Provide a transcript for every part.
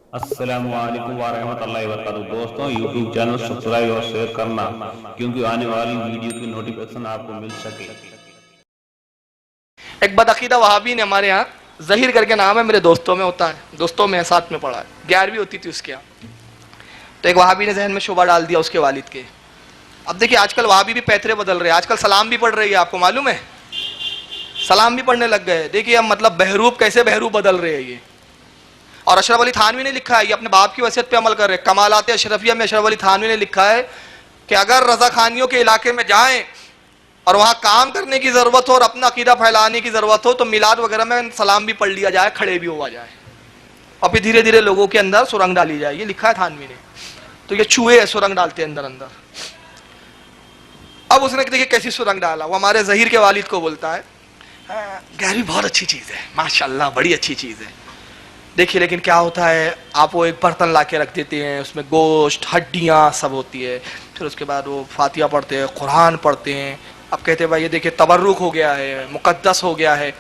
अस्सलाम वालेकुम warahmatullahi wabarakatuh। दोस्तों, यूट्यूब चैनल सब्सक्राइब और शेयर करना क्योंकि आने वाली वीडियो की नोटिफिकेशन आपको मिल सके। एक बदअकीदा वहाबी ने हमारे यहाँ, जहीर करके नाम है, मेरे दोस्तों में होता है, दोस्तों में साथ में पढ़ा है, 11वीं होती थी उसके यहाँ। तो एक वहाबी ने जहन में शोभा डाल दिया उसके वालिद के। अब देखिए आजकल वहाबी भी पैतरे बदल रहे हैं, आजकल सलाम भी पढ़ रही है, आपको मालूम है, सलाम भी पढ़ने लग गए। देखिए अब मतलब बहरूप कैसे बहरूप बदल रहे हैं ये। और अशरफ अली थानवी ने लिखा है, ये अपने बाप की वसीयत पे अमल कर रहे हैं। कमालात अशरफिया में अशरफ अली थानवी ने लिखा है कि अगर रजा खानियों के इलाके में जाएं और वहां काम करने की जरूरत हो और अपना अकीदा फैलाने की जरूरत हो तो मिलाद वगैरह में सलाम भी पढ़ लिया जाए, खड़े भी हुआ जाए, और फिर धीरे धीरे लोगों के अंदर सुरंग डाली जाए। ये लिखा है थानवी ने। तो ये चूहे सुरंग डालते हैं अंदर अंदर। अब उसने देखिए कैसी सुरंग डाला, वो हमारे जहीर के वालिद को बोलता है, गहरी बहुत अच्छी चीज है, माशाल्लाह बड़ी अच्छी चीज है। देखिए लेकिन क्या होता है, आप वो एक बर्तन ला के रख देते हैं, उसमें गोश्त हड्डियाँ सब होती है, फिर उसके बाद वो फातिहा पढ़ते हैं, कुरान पढ़ते हैं। अब कहते हैं भाई ये देखिए तबर्रुक हो गया है, मुकद्दस हो गया है,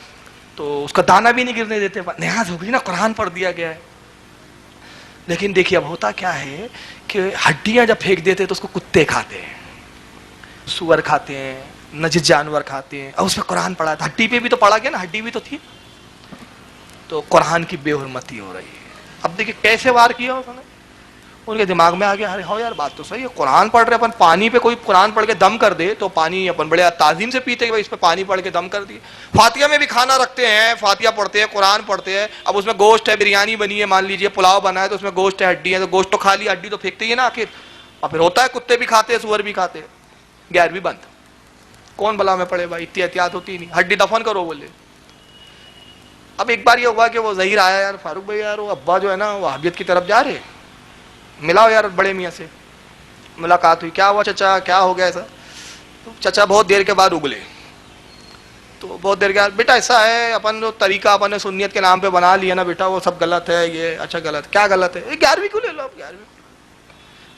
तो उसका दाना भी नहीं गिरने देते, न्याज हो गई ना, कुरान पढ़ दिया गया है। लेकिन देखिए अब होता क्या है कि हड्डियाँ जब फेंक देते हैं तो उसको कुत्ते खाते हैं, सुअर खाते हैं, नजिस जानवर खाते हैं, और उसमें कुरान पढ़ा था, हड्डी पे भी तो पढ़ा गया ना, हड्डी भी तो थी। तो कुरान की बेहुरमती हो रही है। अब देखिए कैसे वार किया उन्होंने, उनके दिमाग में आ गया, अरे हो यार बात तो सही है, कुरान पढ़ रहे अपन, पानी पे कोई कुरान पढ़ के दम कर दे तो पानी अपन बड़े ताजीम से पीते हैं, भाई इस पे पानी पढ़ के दम कर दिए। फातिहा में भी खाना रखते हैं, फातिहा पढ़ते हैं, कुरान पढ़ते हैं, अब उसमें गोश्त है, बिरयानी बनी है, मान लीजिए पुलाव बना है, तो उसमें गोश्त है, हड्डी है, तो गोश्त तो खा लिया, हड्डी तो फेंकते ही है ना आखिर। और फिर होता है कुत्ते भी खाते हैं, सुअर भी खाते हैं। 11वीं बंद, कौन भला में पड़े भाई, इतनी एहतियात होती ही नहीं, हड्डी दफन करो बोले। अब एक बार ये हुआ कि वो जहीर आया, यार फारूक भाई यार वो अब्बा जो है ना वहाबियत की तरफ जा रहे, मिलाओ यार बड़े मियाँ से। मुलाकात हुई, क्या हुआ चचा, क्या हो गया ऐसा? तो चचा बहुत देर के बाद उगले, तो बहुत देर के बाद, बेटा ऐसा है, अपन जो तरीका अपन ने सुन्नियत के नाम पे बना लिया ना बेटा, वो सब गलत है। ये अच्छा गलत, क्या गलत है? 11वीं क्यों ले लो आप, 11वीं।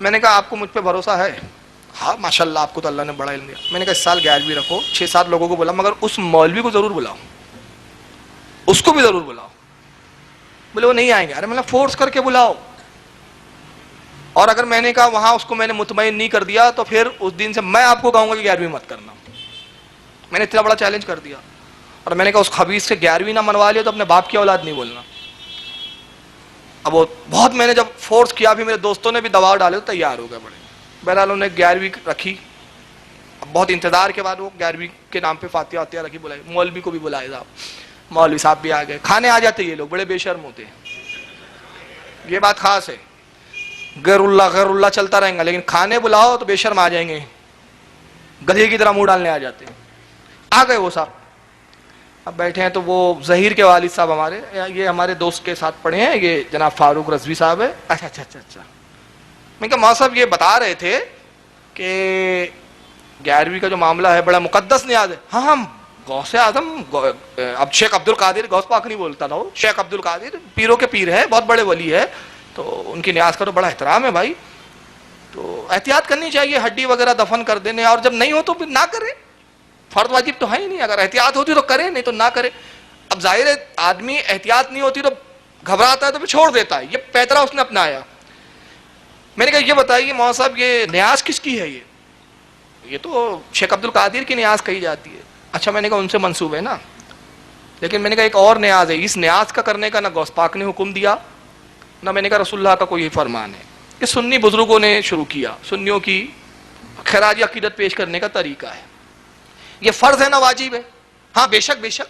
मैंने कहा आपको मुझ पर भरोसा है? हाँ माशाल्लाह आपको तो अल्लाह ने बड़ा इल्म दिया। मैंने कहा इस साल 11वीं रखो, 6-7 लोगों को बोला, मगर उस मौलवी को जरूर बुलाओ, उसको भी जरूर बुलाओ। बोले वो नहीं आएंगे। अरे मतलब फोर्स करके बुलाओ। और अगर मैंने कहा वहां उसको मैंने मुतमईन नहीं कर दिया तो फिर उस दिन से मैं आपको कहूंगा कि 11वीं मत करना। मैंने इतना बड़ा चैलेंज कर दिया। और मैंने कहा उस खबीस से 11वीं ना मनवा लिया तो अपने बाप की औलाद नहीं बोलना। अब वो बहुत मैंने जब फोर्स किया, भी मेरे दोस्तों ने भी दबाव डाले तो तैयार हो गए बड़े। बहरहाल उन्होंने 11वीं रखी। अब बहुत इंतजार के बाद वो 11वीं के नाम पे फातिहा वातिहा रखी, बुलाई, मौलवी को भी बुलाए साहब, मौलवी साहब भी आ गए। खाने आ जाते ये लोग, बड़े बेशर्म होते हैं, ये बात खास है। गैरुल्ला चलता रहेगा, लेकिन खाने बुलाओ तो बेशर्म आ जाएंगे, गधे की तरह मुंह डालने आ जाते हैं। आ गए वो साहब, अब बैठे हैं। तो वो जहीर के वालिद साहब हमारे, ये हमारे दोस्त के साथ पढ़े हैं, ये जनाब फारूक रजवी साहब है। अच्छा अच्छा अच्छा अच्छा। मैं कहा मौला साहब ये बता रहे थे कि 11वीं का जो मामला है बड़ा मुकद्दस न्याज है। हाँ हम गौसे आजम, अब शेख अब्दुल कादिर, गौस पाक नहीं बोलता था वो, शेख अब्दुल कादिर पीरों के पीर है, बहुत बड़े वली है, तो उनकी न्याज का तो बड़ा एहतराम है भाई। तो एहतियात करनी चाहिए, हड्डी वगैरह दफन कर देने, और जब नहीं हो तो फिर ना करें, फर्द वाजिब तो है ही नहीं। अगर एहतियात होती तो करें, नहीं तो ना करें। अब जाहिर है आदमी एहतियात नहीं होती तो घबराता है तो फिर छोड़ देता है, ये पैतरा उसने अपनाया। मैंने कहा ये बताइए मौला साहब ये न्याज किसकी है? ये तो शेख अब्दुल कादिर की न्याज कही जाती है। अच्छा मैंने कहा उनसे मंसूब है ना, लेकिन मैंने कहा एक और न्याज है, इस न्याज का करने का ना गौस पाक ने हुक्म दिया, ना मैंने कहा रसूलुल्लाह का कोई फरमान है। ये सुन्नी बुजुर्गों ने शुरू किया, सुन्नियों की खैराजी अकीदत पेश करने का तरीका है। ये फर्ज है ना वाजिब है? हाँ बेशक बेशक।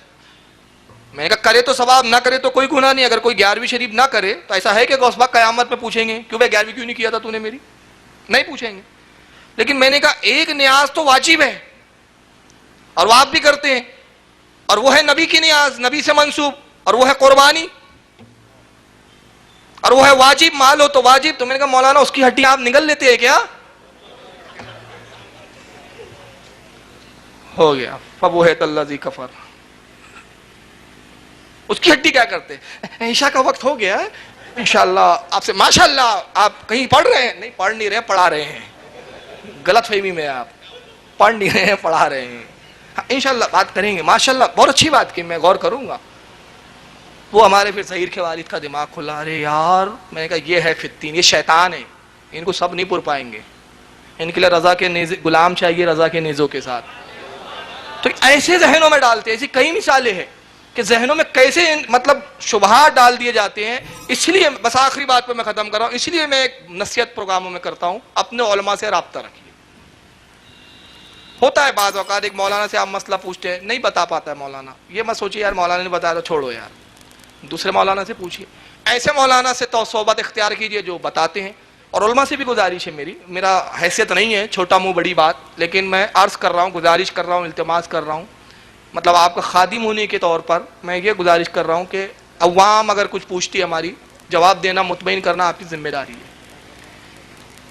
मैंने कहा करे तो सवाब, ना करे तो कोई गुनाह नहीं। अगर कोई 11वीं शरीफ ना करे तो ऐसा है कि गौस पाक कयामत में पूछेंगे क्यों भाई 11वीं क्यों नहीं किया था तूने मेरी? नहीं पूछेंगे। लेकिन मैंने कहा एक न्याज तो वाजिब है और वो आप भी करते हैं, और वो है नबी की न्याज, नबी से मंसूब, और वो है कुर्बानी, और वो है वाजिब, माल हो तो वाजिब। तो मैंने कहा मौलाना उसकी हड्डी आप निगल लेते हैं क्या? हो गया फबो है तल्लाजी कफर। उसकी हड्डी क्या करते? ईशा का वक्त हो गया है, इंशाअल्लाह आपसे, माशाअल्लाह आप कहीं पढ़ रहे हैं? नहीं पढ़ नहीं रहे, पढ़ा रहे हैं। गलत फहमी में आप, पढ़ नहीं रहे हैं, पढ़ा रहे हैं। हाँ, इंशाअल्लाह बात करेंगे, माशाअल्लाह बहुत अच्छी बात की, मैं गौर करूंगा। وہ ہمارے پھر ظہیر کے والد کا دماغ کھلا، ارے یار میں نے کہا یہ ہے فتین، یہ شیطان ہے، ان کو سب نہیں پر پائیں گے، ان کے لیے رضا کے غلام چاہیے رضا کے نیزوں کے ساتھ. تو ایسے ذہنوں میں ڈالتے ہیں. ایسی کئی مثالیں ہیں کہ ذہنوں میں کیسے مطلب شبہات ڈال دیے جاتے ہیں. اس لیے بس آخری بات پہ میں ختم کر رہا ہوں، اس لیے میں ایک نصیحت پروگراموں میں کرتا ہوں، اپنے علماء سے رابطہ رکھیے. ہوتا ہے بعض اوقات ایک مولانا سے آپ مسئلہ پوچھتے ہیں، نہیں بتا پاتا ہے مولانا، یہ مت سوچیے یار مولانا نے بتایا تو چھوڑو یار، دوسرے مولانا سے پوچھیے. ایسے مولانا سے تو صحبت اختیار کیجئے جو بتاتے ہیں. اور علماء سے بھی گزارش ہے میرا حیثیت نہیں ہے چھوٹا منہ بڑی بات، لیکن میں عرض کر رہا ہوں، گزارش کر رہا ہوں، التماس کر رہا ہوں، مطلب آپ کا خادم ہونے کے طور پر میں یہ گزارش کر رہا ہوں کہ عوام اگر کچھ پوچھتی ہے ہماری، جواب دینا مطمئن کرنا آپ کی ذمہ داری ہے.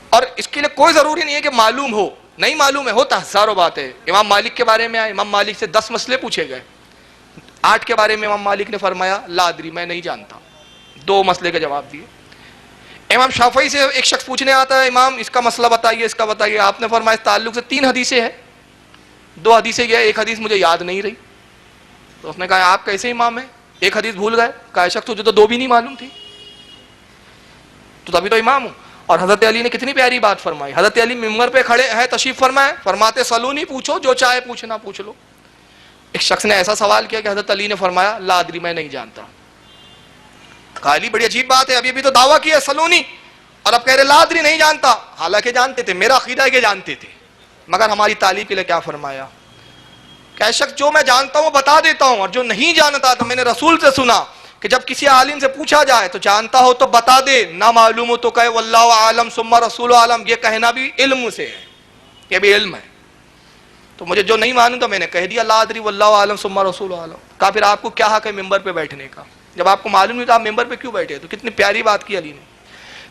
اور اس کے لیے کوئی ضروری نہیں ہے کہ معلوم ہو، نہیں معلوم ہے، ہوتا ہزاروں بات ہے. امام مالک کے بارے میں آئے، امام مالک سے 10 مسئلے پوچھے گئے، 8 کے بارے میں امام مالک نے فرمایا لا ادری، میں نہیں جانتا، 2 مسئلے کے جواب دیے. امام شافعی سے ایک شخص پوچھنے آتا ہے، امام اس کا مسئلہ بتائیے، اس کا بتائیے، آپ نے فرمایا اس تعلق سے 3 حدیثیں ہیں، 2 حدیثیں یہ، ایک حدیث مجھے یاد نہیں رہی. تو اس نے کہا آپ کیسے امام ہیں، ایک حدیث بھول گئے؟ کہا شخص تجھے تو 2 بھی نہیں معلوم تھی، تو تبھی تو امام ہوں. اور حضرت علی نے کتنی پیاری بات فرمائی. حضرت علی ممبر پہ کھڑے ہیں، تشریف فرمائے، فرماتے سلونی، پوچھو جو چاہے پوچھنا پوچھ لو. ایک شخص نے ایسا سوال کیا کہ حضرت علی نے فرمایا لا ادری، میں نہیں جانتا. کہا علی بڑی عجیب بات ہے، ابھی بھی تو دعویٰ کیا سلونی اور اب کہہ رہے لا ادری نہیں جانتا. حالانکہ جانتے تھے، میرا عقیدہ ہے کہ جانتے تھے، مگر ہماری تعلیم کے لیے کیا فرمایا کہ شخص جو میں جانتا ہوں بتا دیتا ہوں، اور جو نہیں جانتا تو میں نے رسول سے سنا کہ جب کسی عالم سے پوچھا جائے تو جانتا ہو تو بتا دے، نہ معلوم ہو تو کہے واللہ عالم ثم رسول عالم. یہ کہنا بھی علم سے ہے، یہ بھی علم ہے. تو مجھے جو نہیں معلوم تو میں نے کہہ دیا لا ادری واللہ عالم ثم رسول عالم. کہا پھر آپ کو کیا حق ہے ممبر پہ بیٹھنے کا؟ جب آپ کو معلوم نہیں تو آپ ممبر پہ کیوں بیٹھے؟ تو کتنی پیاری بات کی علی نے.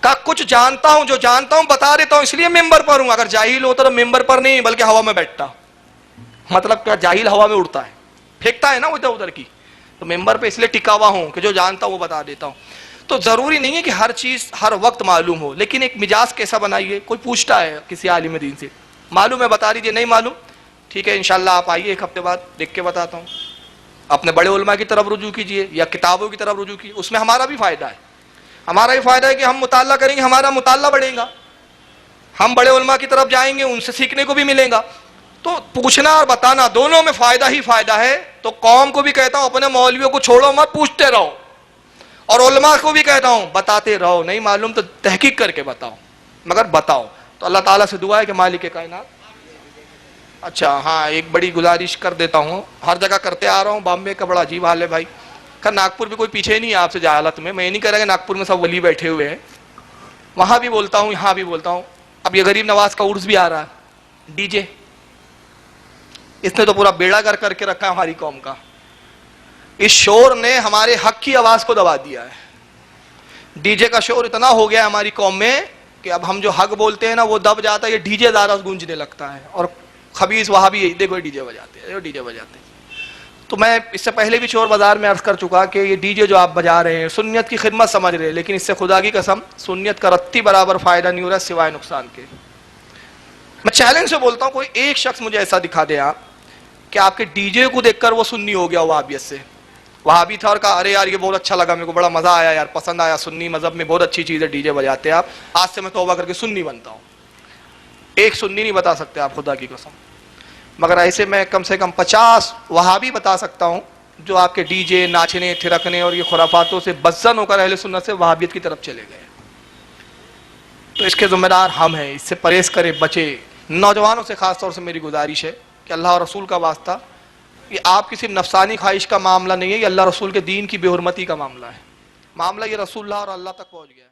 کہا کچھ جانتا ہوں، جو جانتا ہوں بتا دیتا ہوں، اس لیے ممبر پر ہوں. اگر جاہل ہوتا تو ممبر پر نہیں بلکہ ہوا میں بیٹھتا. مطلب کیا؟ جاہل ہوا میں اڑتا ہے، پھینکتا ہے نا ادھر ادھر کی، تو ممبر پہ اس لیے ٹکا ہوا ہوں کہ جو جانتا ہوں وہ بتا دیتا ہوں. تو ضروری نہیں ہے کہ ہر چیز ہر وقت معلوم ہو، لیکن ایک مزاج کیسا بنائیے. کوئی پوچھتا ہے کسی عالم دین سے، معلوم ہے بتا دیجیے، نہیں معلوم ٹھیک ہے انشاءاللہ آپ آئیے 1 ہفتے بعد دیکھ کے بتاتا ہوں. اپنے بڑے علماء کی طرف رجوع کیجیے یا کتابوں کی طرف رجوع کیجیے، اس میں ہمارا بھی فائدہ ہے. ہمارا بھی فائدہ ہے کہ ہم مطالعہ کریں گے، ہمارا مطالعہ بڑھے گا، ہم بڑے علماء کی طرف جائیں گے، ان سے سیکھنے کو بھی ملے گا. تو پوچھنا اور بتانا دونوں میں فائدہ ہی فائدہ ہے. تو قوم کو بھی کہتا ہوں اپنے مولویوں کو چھوڑو مت، پوچھتے رہو. اور علماء کو بھی کہتا ہوں بتاتے رہو، نہیں معلوم تو تحقیق کر کے بتاؤ، مگر بتاؤ. تو اللہ تعالیٰ سے دعا ہے کہ مالک کائنات. اچھا ہاں، ایک بڑی گزارش کر دیتا ہوں، ہر جگہ کرتے آ رہا ہوں، بامبے کا بڑا عجیب حال ہے بھائی. ناگپور بھی کوئی پیچھے نہیں ہے آپ سے جہالت میں. میں نہیں کہہ رہا کہ ناگپور میں سب ولی بیٹھے ہوئے ہیں، وہاں بھی بولتا ہوں یہاں بھی بولتا ہوں. اب یہ غریب نواز کا عرس بھی آ رہا ہے، ڈی جے، اس نے تو پورا بیڑا کر کر کے رکھا ہے ہماری قوم کا. اس شور نے ہمارے حق کی آواز کو دبا دیا ہے. ڈی جے کا شور اتنا ہو گیا ہے ہماری قوم میں کہ اب ہم جو حق بولتے ہیں نا وہ دب جاتا ہے، یہ ڈی جے زیادہ گونجنے لگتا ہے. اور خبیث وہاں بھی دیکھو ڈی جے بجاتے ہیں، ڈی جے بجاتے ہیں. تو میں اس سے پہلے بھی شور بازار میں عرض کر چکا کہ یہ ڈی جے جو آپ بجا رہے ہیں سنت کی خدمت سمجھ رہے ہیں، لیکن اس سے خدا کی قسم سنت کا رتی برابر فائدہ نہیں ہو رہا سوائے نقصان کے. میں چیلنج سے بولتا ہوں کوئی ایک شخص مجھے ایسا دکھا دے آپ کہ آپ کے ڈی جے کو دیکھ کر وہ سنی ہو گیا وہابیت سے. وہابی تھا اور کہا ارے یار یہ بہت اچھا لگا، میرے کو بڑا مزہ آیا یار، پسند آیا، سنی مذہب میں بہت اچھی چیز ہے ڈی جے بجاتے ہیں آپ، آج سے میں توبہ کر کے سنی بنتا ہوں. ایک سنی نہیں بتا سکتے آپ خدا کی قسم، مگر ایسے میں کم سے کم 50 وہابی بتا سکتا ہوں جو آپ کے ڈی جے ناچنے تھرکنے اور یہ خرافاتوں سے بزن ہو کر اہل سنت سے وہابیت کی طرف چلے گئے. تو اس کے ذمہ دار ہم ہیں، اس سے پرہیز کرے، بچے. نوجوانوں سے خاص طور سے میری گزارش ہے کہ اللہ اور رسول کا واسطہ، یہ آپ کی صرف نفسانی خواہش کا معاملہ نہیں ہے، یہ اللہ رسول کے دین کی بے حرمتی کا معاملہ ہے. معاملہ یہ رسول اللہ اور اللہ تک پہنچ گیا ہے.